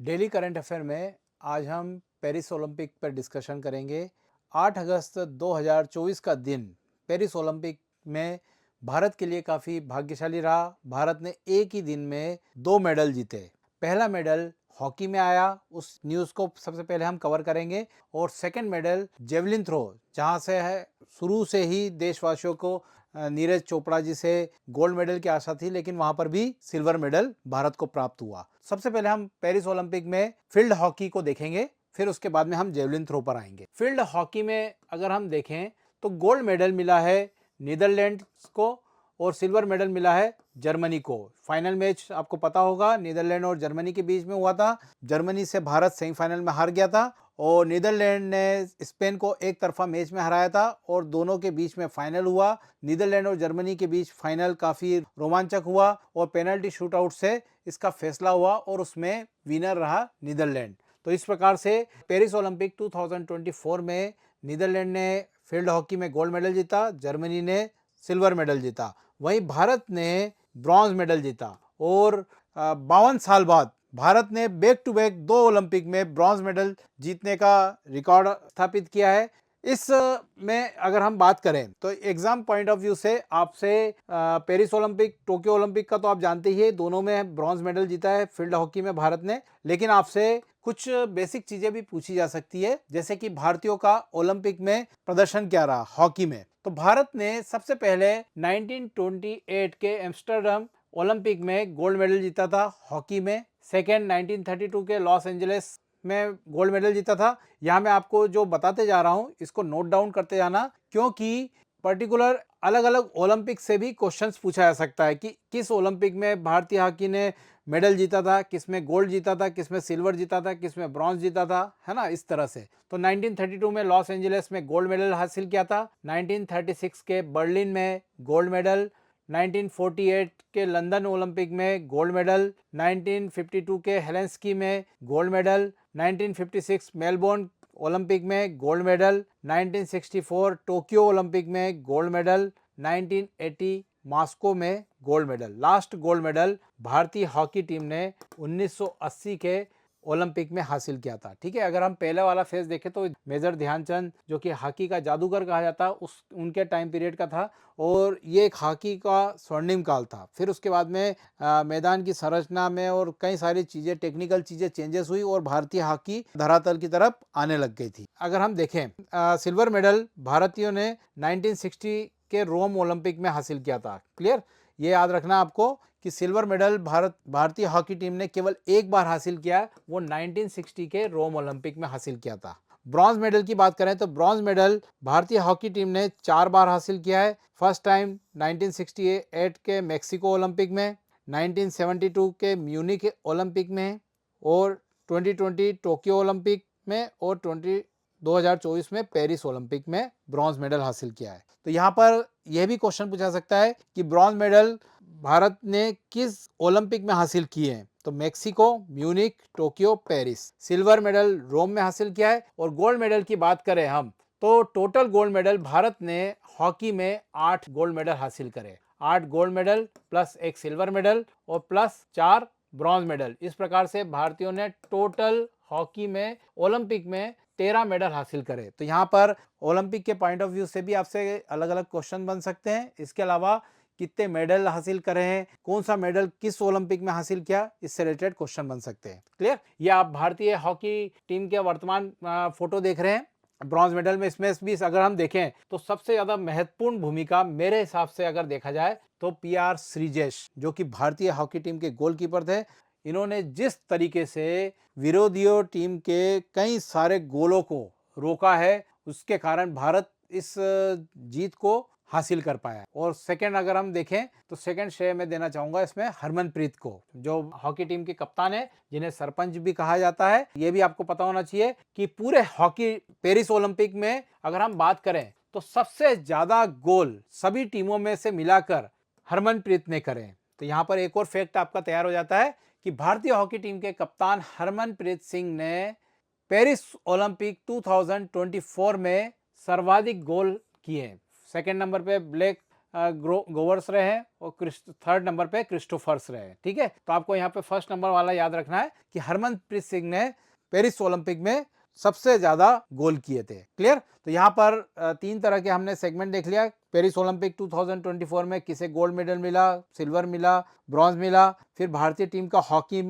Daily current affair में आज हम पेरिस ओलंपिक पर डिस्कशन करेंगे। 8 अगस्त 2024 का दिन पेरिस ओलंपिक में भारत के लिए काफ़ी भाग्यशाली रहा। भारत ने एक ही दिन में 2 मेडल जीते। पहला मेडल हॉकी में आया, उस न्यूज़ को सबसे पहले हम कवर करेंगे। और सेकंड मेडल जेवलिन थ्रो, जहां से है शुरू से ही देशवासियों को नीरज चोपड़ा जी से गोल्ड मेडल की आशा थी, लेकिन वहां पर भी सिल्वर मेडल भारत को प्राप्त हुआ। सबसे पहले हम पेरिस ओलंपिक में फील्ड हॉकी को देखेंगे, फिर उसके बाद में हम जेवलिन थ्रो पर आएंगे। फील्ड हॉकी में अगर हम देखें तो गोल्ड मेडल मिला है नीदरलैंड्स को और सिल्वर मेडल मिला है जर्मनी को। फाइनल मैच आपको पता होगा नीदरलैंड और जर्मनी के बीच में हुआ था। जर्मनी से भारत सेमीफाइनल में हार गया था और नीदरलैंड ने स्पेन को एक तरफा मैच में हराया था और दोनों के बीच में फाइनल हुआ। नीदरलैंड और जर्मनी के बीच फाइनल काफी रोमांचक हुआ और पेनल्टी शूटआउट से इसका फैसला हुआ और उसमें विनर रहा नीदरलैंड। तो इस प्रकार से पेरिस ओलंपिक 2024 में नीदरलैंड ने फील्ड हॉकी में गोल्ड मेडल जीता, जर्मनी ने सिल्वर मेडल जीता। वहीं भारत ने ब्रॉन्ज मेडल जीता और 52 साल बाद भारत ने बैक टू बैक 2 ओलंपिक में ब्रॉन्ज मेडल जीतने का रिकॉर्ड स्थापित किया है। इस में अगर हम बात करें तो एग्जाम पॉइंट ऑफ व्यू से आपसे पेरिस ओलंपिक, टोक्यो ओलंपिक का तो आप जानते ही है, दोनों में ब्रॉन्ज मेडल जीता है फील्ड हॉकी में भारत ने। लेकिन आपसे कुछ बेसिक चीजें भी पूछी जा सकती है, जैसे कि भारतीयों का ओलंपिक में प्रदर्शन क्या रहा हॉकी में। तो भारत ने सबसे पहले 1928 के एम्स्टर्डम ओलंपिक में गोल्ड मेडल जीता था हॉकी में। सेकेंड 1932 के लॉस एंजलिस में गोल्ड मेडल जीता था। यहाँ मैं आपको जो बताते जा रहा हूँ इसको नोट डाउन करते जाना, क्योंकि पर्टिकुलर अलग अलग ओलंपिक से भी क्वेश्चंस पूछा जा सकता है कि किस ओलंपिक में भारतीय हॉकी ने मेडल जीता था, किसमें गोल्ड जीता था, किसमें सिल्वर जीता था, किसमें ब्रॉन्ज जीता था, है ना, इस तरह से। तो 1932 में लॉस एंजलिस में गोल्ड मेडल हासिल किया था, 1936 के बर्लिन में गोल्ड मेडल, 1948 के लंदन ओलंपिक में गोल्ड मेडल, 1952 के हेलेंस्की में गोल्ड मेडल, 1956 मेलबोर्न ओलंपिक में गोल्ड मेडल, 1964 टोक्यो ओलंपिक में गोल्ड मेडल, 1980 मॉस्को में gold medal. Last gold medal भारतीय हॉकी टीम ने 1980 के ओलंपिक में हासिल किया था। ठीक है, अगर हम पहले वाला फेज देखें तो मेजर ध्यानचंद, जो कि हॉकी का जादूगर कहा जाता, उस उनके टाइम पीरियड का था और ये एक हॉकी का स्वर्णिम काल था। फिर उसके बाद में मैदान की संरचना में और कई सारी चीजें, टेक्निकल चीजें चेंजेस हुई और भारतीय हॉकी धरातल की तरफ आने लग गई थी। अगर हम देखें सिल्वर मेडल भारतीयों ने 1960 के रोम ओलंपिक में हासिल किया था। क्लियर, ये याद रखना आपको कि सिल्वर मेडल भारतीय हॉकी टीम ने केवल एक बार हासिल किया, वो 1960 के रोम ओलंपिक में हासिल किया था। ब्रॉन्ज मेडल की बात करें तो ब्रॉन्ज मेडल भारतीय हॉकी टीम ने 4 बार हासिल किया है। फर्स्ट टाइम 1968 के मेक्सिको ओलंपिक में, 1972 के म्यूनिख ओलंपिक में और 2020 टोक्यो ओलंपिक में और 2024 में पेरिस ओलंपिक में ब्रॉन्ज मेडल हासिल किया है। तो यहाँ पर यह भी क्वेश्चन पूछा सकता है कि ब्रॉन्ज मेडल भारत ने किस ओलंपिक में हासिल किए हैं, तो Mexico, Munich, Tokyo, Paris. Silver medal Rome में हासिल किया है। और गोल्ड मेडल की बात करें हम तो टोटल गोल्ड मेडल भारत ने हॉकी में 8 गोल्ड मेडल हासिल करे। 8 गोल्ड मेडल प्लस एक सिल्वर मेडल और प्लस 4 ब्रॉन्ज मेडल। इस प्रकार से भारतीयों ने टोटल हॉकी में ओलंपिक में 13 मेडल हासिल करे। तो यहाँ पर ओलंपिक के पॉइंट ऑफ व्यू से भी आपसे अलग अलग क्वेश्चन बन सकते हैं। इसके अलावा कितने मेडल हासिल करे हैं, कौन सा मेडल किस ओलंपिक में हासिल किया, इससे रिलेटेड क्वेश्चन बन सकते हैं। क्लियर, ये आप भारतीय हॉकी टीम के वर्तमान फोटो देख रहे हैं। ब्रॉन्ज मेडल में इसमें भी अगर हम देखें तो सबसे ज्यादा महत्वपूर्ण भूमिका मेरे हिसाब से अगर देखा जाए तो पीआर श्रीजेश, जो कि भारतीय हॉकी टीम के गोलकीपर थे। इन्होंने जिस तरीके से विरोधियों टीम के कई सारे गोलों को रोका है, उसके कारण भारत इस जीत को हासिल कर पाया। और सेकंड अगर हम देखें तो सेकंड श्रेय मैं देना चाहूंगा इसमें हरमनप्रीत को, जो हॉकी टीम के कप्तान है, जिन्हें सरपंच भी कहा जाता है। यह भी आपको पता होना चाहिए कि पूरे हॉकी पेरिस ओलंपिक में अगर हम बात करें तो सबसे ज्यादा गोल सभी टीमों में से मिलाकर हरमनप्रीत ने करे। तो यहां पर एक और फैक्ट आपका तैयार हो जाता है कि भारतीय हॉकी टीम के कप्तान हरमनप्रीत सिंह ने पेरिस ओलंपिक 2024 में सर्वाधिक गोल किए। सेकंड नंबर पे ब्लैक गोवर्स रहे हैं और थर्ड नंबर पे क्रिस्टोफर्स रहे हैं। ठीक है, तो आपको यहाँ पे फर्स्ट नंबर वाला याद रखना है कि हरमनप्रीत सिंह ने पेरिस ओलंपिक में सबसे ज्यादा गोल किए थे। क्लियर? तो यहाँ पर तीन तरह के हमने सेगमेंट देख लिया। पेरिस ओलंपिक 2024 में किसे गोल्ड मेडल मिला, सिल्वर मिला, ब्रॉन्ज मिला, फिर भारतीय टीम का हॉकी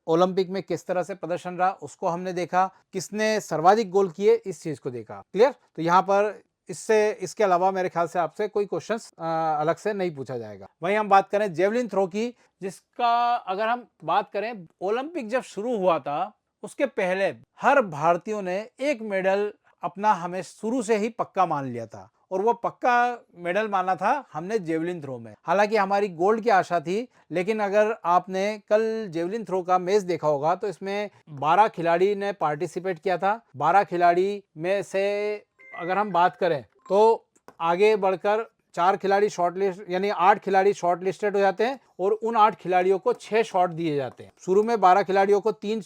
ओलंपिक में किस तरह से प्रदर्शन रहा उसको हमने देखा, किसने सर्वाधिक गोल किए इस चीज को देखा। क्लियर? तो यहाँ पर इसके अलावा मेरे ख्याल से आपसे कोई क्वेश्चंस अलग से नहीं पूछा जाएगा। वहीं हम बात करें जेवलिन थ्रो की, जिसका अगर हम बात करें, ओलंपिक जब शुरू हुआ था उसके पहले हर भारतीयों ने एक मेडल अपना हमें शुरू से ही पक्का मान लिया था, और वो पक्का मेडल माना था हमने जेवलिन थ्रो में। हालांकि हमारी गोल्ड की आशा थी, लेकिन अगर आपने कल जेवलिन थ्रो का मैच देखा होगा तो इसमें 12 खिलाड़ी ने पार्टिसिपेट किया था। 12 खिलाड़ी में से अगर हम बात करें तो आगे बढ़कर 4 खिलाड़ी शॉर्ट लिस्ट, यानी 8 खिलाड़ी शॉर्ट लिस्टेड हो जाते हैं, और उन 8 खिलाड़ियों को 6 शॉट दिए जाते हैं। शुरू में 12 खिलाड़ियों को 3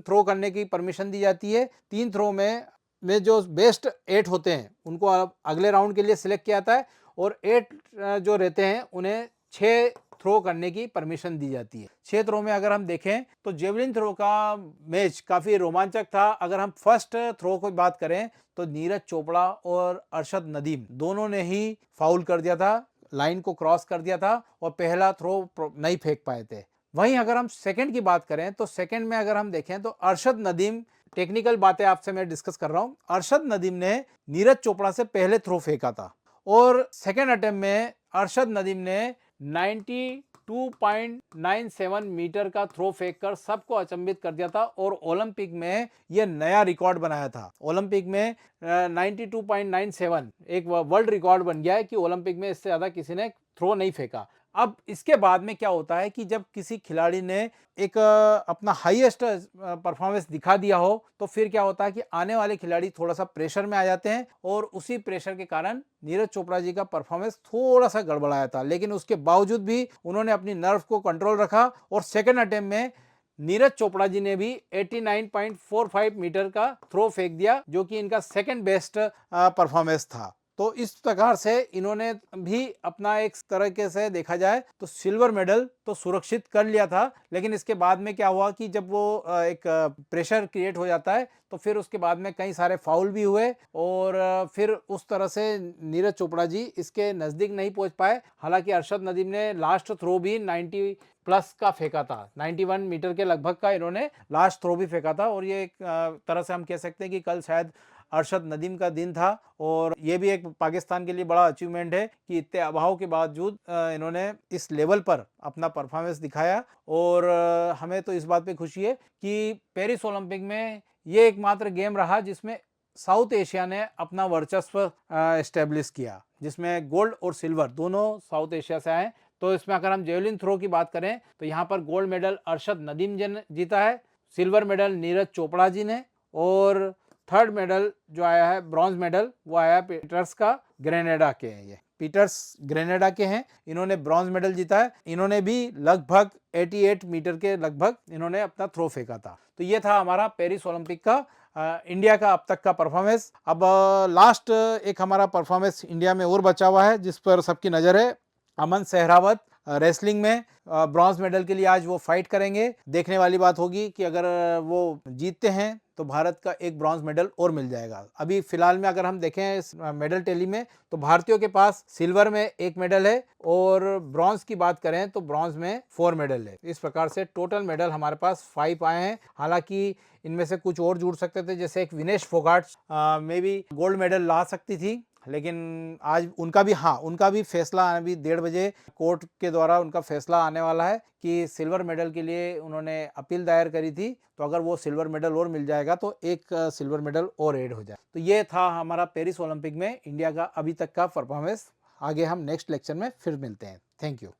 थ्रो करने की परमिशन दी जाती है। 3 थ्रो में जो बेस्ट 8 होते हैं उनको अगले राउंड के लिए सिलेक्ट किया जाता है, और 8 जो रहते हैं उन्हें 6 थ्रो करने की परमिशन दी जाती है। 6 थ्रो में अगर हम देखें तो जेवलिन थ्रो का मैच काफी रोमांचक था। अगर हम फर्स्ट थ्रो की बात करें तो नीरज चोपड़ा और अरशद नदीम दोनों ने ही फाउल कर दिया था, लाइन को क्रॉस कर दिया था, और पहला थ्रो नहीं फेंक पाए थे। वहीं अगर हम सेकंड की बात करें तो सेकंड में अगर हम देखें तो अरशद नदीम, टेक्निकल बातें आपसे मैं डिस्कस कर रहा हूं, अरशद नदीम ने नीरज चोपड़ा से पहले थ्रो फेंका था, और सेकंड अटेम्प्ट में अरशद नदीम ने 92.97 मीटर का थ्रो फेंककर सबको अचंभित कर दिया था, और ओलंपिक में यह नया रिकॉर्ड बनाया था। ओलंपिक में 92.97 एक वर्ल्ड रिकॉर्ड बन गया है कि ओलंपिक में इससे ज्यादा किसी ने थ्रो नहीं फेंका। अब इसके बाद में क्या होता है कि जब किसी खिलाड़ी ने एक अपना हाईएस्ट परफॉर्मेंस दिखा दिया हो, तो फिर क्या होता है कि आने वाले खिलाड़ी थोड़ा सा प्रेशर में आ जाते हैं, और उसी प्रेशर के कारण नीरज चोपड़ा जी का परफॉर्मेंस थोड़ा सा गड़बड़ाया था, लेकिन उसके बावजूद भी उन्होंने अपनी नर्व को कंट्रोल रखा, और सेकेंड अटेम्प्ट में नीरज चोपड़ा जी ने भी 89.45 मीटर का थ्रो फेंक दिया, जो कि इनका सेकेंड बेस्ट परफॉर्मेंस था। तो इस प्रकार से इन्होंने भी अपना एक तरीके से देखा जाए तो सिल्वर मेडल तो सुरक्षित कर लिया था, लेकिन इसके बाद में क्या हुआ कि जब वो एक प्रेशर क्रिएट हो जाता है तो फिर उसके बाद में कई सारे फाउल भी हुए, और फिर उस तरह से नीरज चोपड़ा जी इसके नजदीक नहीं पहुंच पाए। हालांकि अरशद नदीम ने लास्ट थ्रो भी 90 प्लस का फेंका था, 91 मीटर के लगभग का इन्होंने लास्ट थ्रो भी फेंका था, और ये एक तरह से हम कह सकते हैं कि कल शायद अरशद नदीम का दिन था, और ये भी एक पाकिस्तान के लिए बड़ा अचीवमेंट है कि इतने अभाव के बावजूद इन्होंने इस लेवल पर अपना परफॉर्मेंस दिखाया। और हमें तो इस बात पे खुशी है कि पेरिस ओलंपिक में ये एकमात्र गेम रहा जिसमें साउथ एशिया ने अपना वर्चस्व एस्टेब्लिश किया, जिसमें गोल्ड और सिल्वर दोनों साउथ एशिया से आए। तो इसमें अगर हम जेवलिन थ्रो की बात करें तो यहाँ पर गोल्ड मेडल अरशद नदीम जी ने जीता है, सिल्वर मेडल नीरज चोपड़ा जी ने, और थर्ड मेडल जो आया है ब्रॉन्ज मेडल वो आया पीटर्स का ग्रेनेडा के हैं, ये पीटर्स ग्रेनेडा के हैं, इन्होंने ब्रॉन्ज मेडल जीता है। इन्होंने भी लगभग 88 मीटर के लगभग इन्होंने अपना थ्रो फेंका था। तो ये था हमारा पेरिस ओलंपिक का इंडिया का अब तक का परफॉर्मेंस। अब लास्ट एक हमारा परफॉर्मेंस इंडिया में और बचा हुआ है जिस पर सबकी नजर है, अमन सहरावत रेसलिंग में ब्रॉन्ज मेडल के लिए आज वो फाइट करेंगे। देखने वाली बात होगी कि अगर वो जीतते हैं तो भारत का एक ब्रॉन्ज मेडल और मिल जाएगा। अभी फिलहाल में अगर हम देखें इस मेडल टैली में तो भारतीयों के पास सिल्वर में 1 मेडल है, और ब्रॉन्ज की बात करें तो ब्रॉन्ज में 4 मेडल है। इस प्रकार से टोटल मेडल हमारे पास 5 आए हैं। हालांकि इनमें से कुछ और जुड़ सकते थे, जैसे एक विनेश फोगाट में भी गोल्ड मेडल ला सकती थी, लेकिन आज उनका भी फैसला अभी 1:30 बजे कोर्ट के द्वारा उनका फैसला आने वाला है कि सिल्वर मेडल के लिए उन्होंने अपील दायर करी थी, तो अगर वो सिल्वर मेडल और मिल जाएगा तो एक सिल्वर मेडल और ऐड हो जाए। तो ये था हमारा पेरिस ओलंपिक में इंडिया का अभी तक का परफॉर्मेंस। आगे हम नेक्स्ट लेक्चर में फिर मिलते हैं। Thank you.